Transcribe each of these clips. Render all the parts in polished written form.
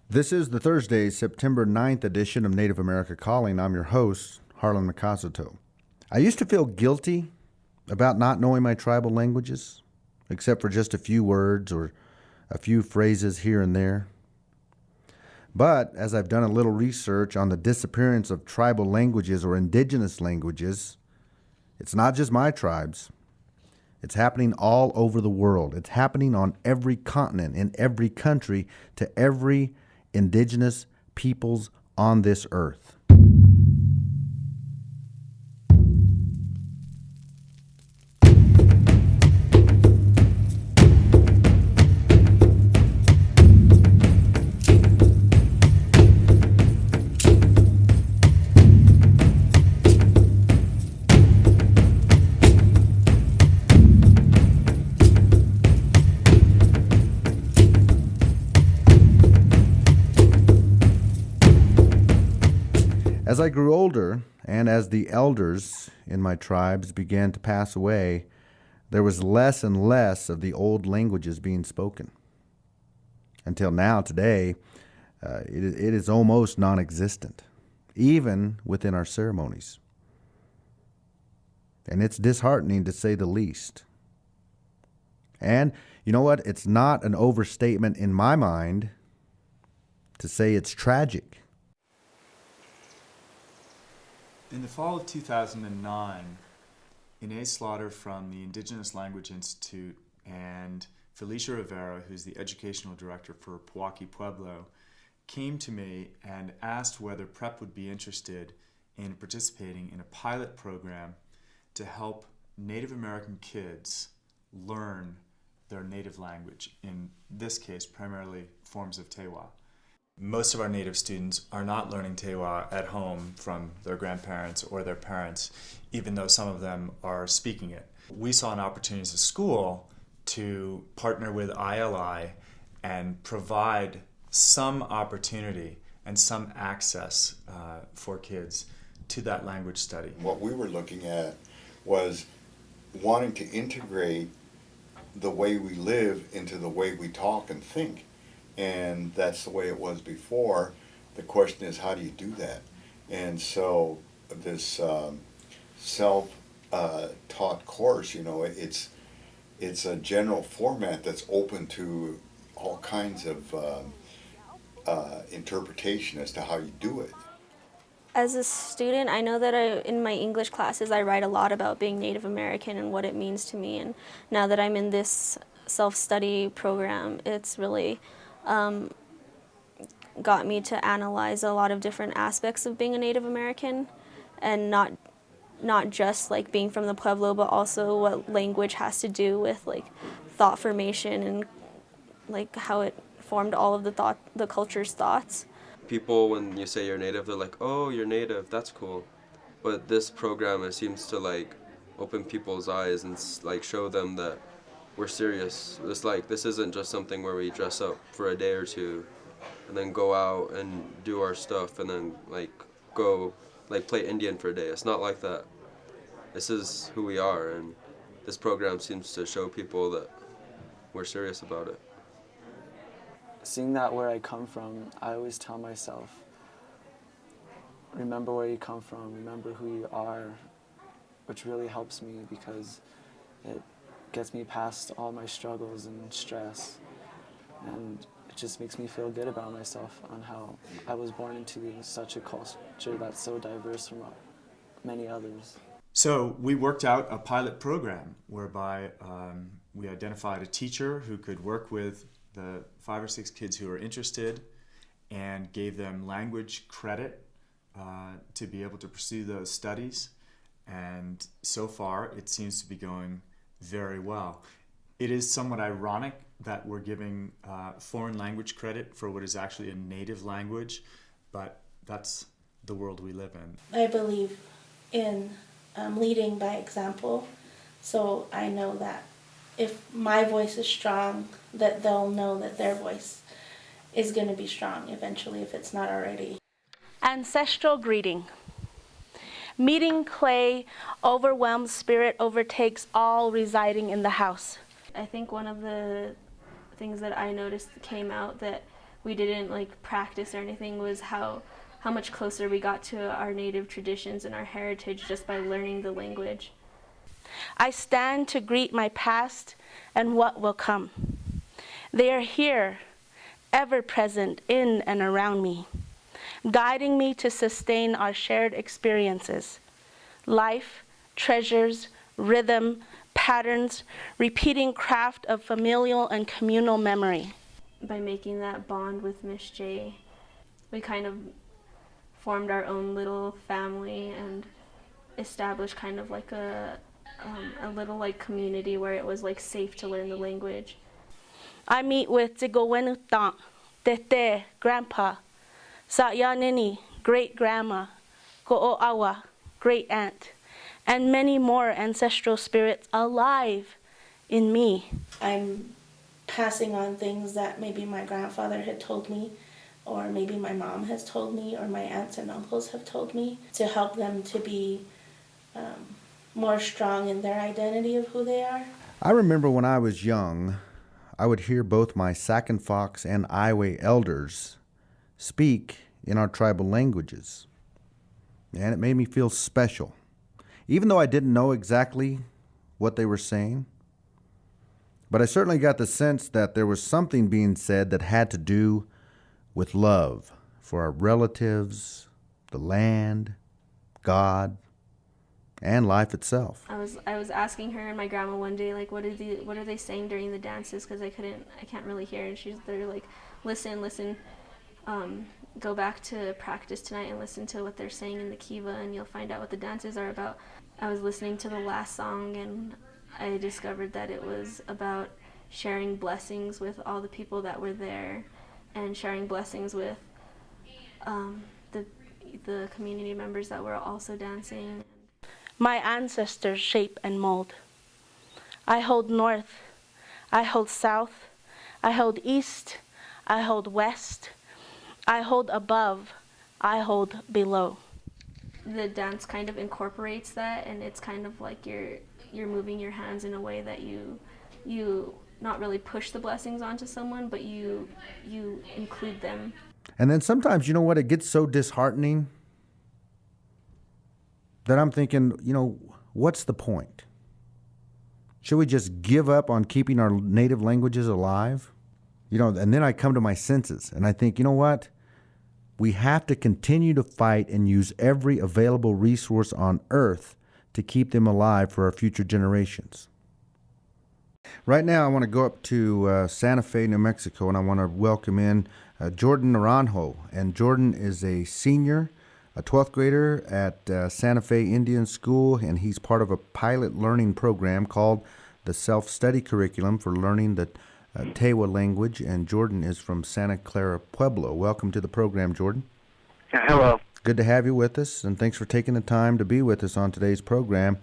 This is the Thursday, September 9th edition of Native America Calling. I'm your host, Harlan Makasato. I used to feel guilty about not knowing my tribal languages, except for just a few words or a few phrases here and there. But as I've done a little research on the disappearance of tribal languages or indigenous languages, it's not just my tribes. It's happening all over the world. It's happening on every continent, in every country, to every indigenous peoples on this earth. As I grew older, and as the elders in my tribes began to pass away, there was less and less of the old languages being spoken. Until now, today, it is almost non-existent, even within our ceremonies. And it's disheartening, to say the least. And you know what? It's not an overstatement in my mind to say it's tragic. In the fall of 2009, Inez Slaughter from the Indigenous Language Institute and Felicia Rivera, who's the educational director for Pewaukee Pueblo, came to me and asked whether PrEP would be interested in participating in a pilot program to help Native American kids learn their native language, in this case primarily forms of Tewa. Most of our Native students are not learning Tewa at home from their grandparents or their parents, even though some of them are speaking it. We saw an opportunity as a school to partner with ILI and provide some opportunity and some access for kids to that language study. What we were looking at was wanting to integrate the way we live into the way we talk and think. And that's the way it was before. The question is, how do you do that? And so this self-taught course, it's a general format that's open to all kinds of interpretation as to how you do it. As a student, I know that in my English classes I write a lot about being Native American and what it means to me. And now that I'm in this self-study program, it's really got me to analyze a lot of different aspects of being a Native American, and not just like being from the Pueblo, but also what language has to do with like thought formation and like how it formed all of the culture's thoughts. People, when you say you're Native, they're like, oh, you're Native, that's cool. But this program, it seems to like open people's eyes and like show them that we're serious. It's like, this isn't just something where we dress up for a day or two and then go out and do our stuff and then like go like play Indian for a day. It's not like that. This is who we are, and this program seems to show people that we're serious about it. Seeing that where I come from, I always tell myself, remember where you come from, remember who you are, which really helps me because it gets me past all my struggles and stress, and it just makes me feel good about myself on how I was born into such a culture that's so diverse from many others. So we worked out a pilot program whereby we identified a teacher who could work with the 5 or 6 kids who were interested and gave them language credit to be able to pursue those studies. And so far it seems to be going very well. It is somewhat ironic that we're giving foreign language credit for what is actually a native language, but that's the world we live in. I believe in leading by example, so I know that if my voice is strong, that they'll know that their voice is going to be strong eventually if it's not already. Ancestral greeting. Meeting clay, overwhelmed spirit overtakes all residing in the house. I think one of the things that I noticed came out that we didn't like practice or anything was how much closer we got to our native traditions and our heritage just by learning the language. I stand to greet my past and what will come. They are here, ever present in and around me, guiding me to sustain our shared experiences. Life, treasures, rhythm, patterns, repeating craft of familial and communal memory. By making that bond with Miss J, we kind of formed our own little family and established kind of like a little like community where it was like safe to learn the language. I meet with Tigowenu-tant, Tete, Grandpa, Sa'yanini, Great Grandma, Ko'oawa, Great Aunt, and many more ancestral spirits alive in me. I'm passing on things that maybe my grandfather had told me, or maybe my mom has told me, or my aunts and uncles have told me, to help them to be more strong in their identity of who they are. I remember when I was young, I would hear both my Sac and Fox and Iowa elders speak in our tribal languages, and it made me feel special. Even though I didn't know exactly what they were saying, but I certainly got the sense that there was something being said that had to do with love for our relatives, the land, God, and life itself. I was asking her and my grandma one day, like, what are they saying during the dances? Because I can't really hear. And they're like, listen, go back to practice tonight and listen to what they're saying in the kiva, and you'll find out what the dances are about. I was listening to the last song, and I discovered that it was about sharing blessings with all the people that were there, and sharing blessings with the community members that were also dancing. My ancestors shape and mold. I hold north, I hold south, I hold east, I hold west, I hold above, I hold below. The dance kind of incorporates that, and it's kind of like you're moving your hands in a way that you not really push the blessings onto someone, but you include them. And then sometimes, you know what, it gets so disheartening that I'm thinking, what's the point? Should we just give up on keeping our native languages alive? And then I come to my senses and I think, you know what? We have to continue to fight and use every available resource on earth to keep them alive for our future generations. Right now, I want to go up to Santa Fe, New Mexico, and I want to welcome in Jordan Naranjo. And Jordan is a senior, a 12th grader at Santa Fe Indian School, and he's part of a pilot learning program called the Self-Study Curriculum for Learning the Tewa language, and Jordan is from Santa Clara Pueblo. Welcome to the program, Jordan. Hello. Good to have you with us, and thanks for taking the time to be with us on today's program.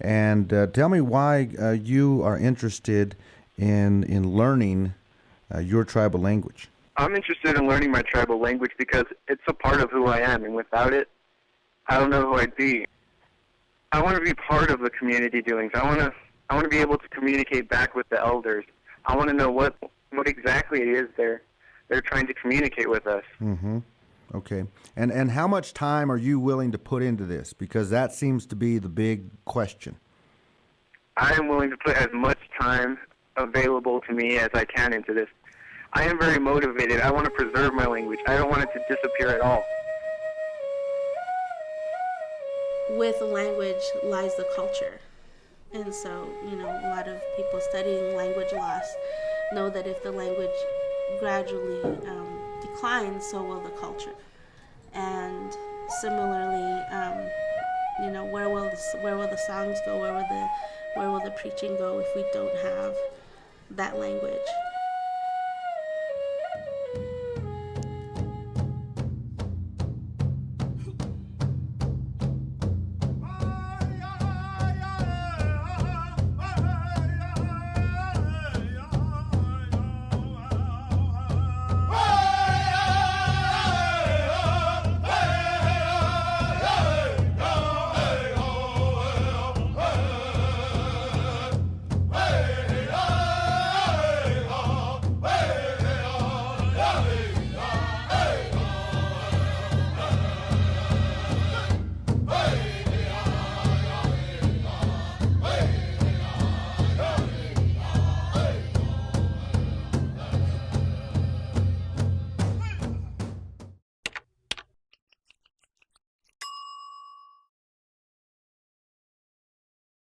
And tell me why you are interested in learning your tribal language. I'm interested in learning my tribal language because it's a part of who I am, and without it, I don't know who I'd be. I want to be part of the community doings. I want to be able to communicate back with the elders. I want to know what exactly it is they're trying to communicate with us. Mm-hmm. Okay. And how much time are you willing to put into this? Because that seems to be the big question. I am willing to put as much time available to me as I can into this. I am very motivated. I want to preserve my language. I don't want it to disappear at all. With the language lies the culture. And so, a lot of people studying language loss know that if the language gradually declines, so will the culture. And similarly, where will the songs go? Where will the preaching go if we don't have that language?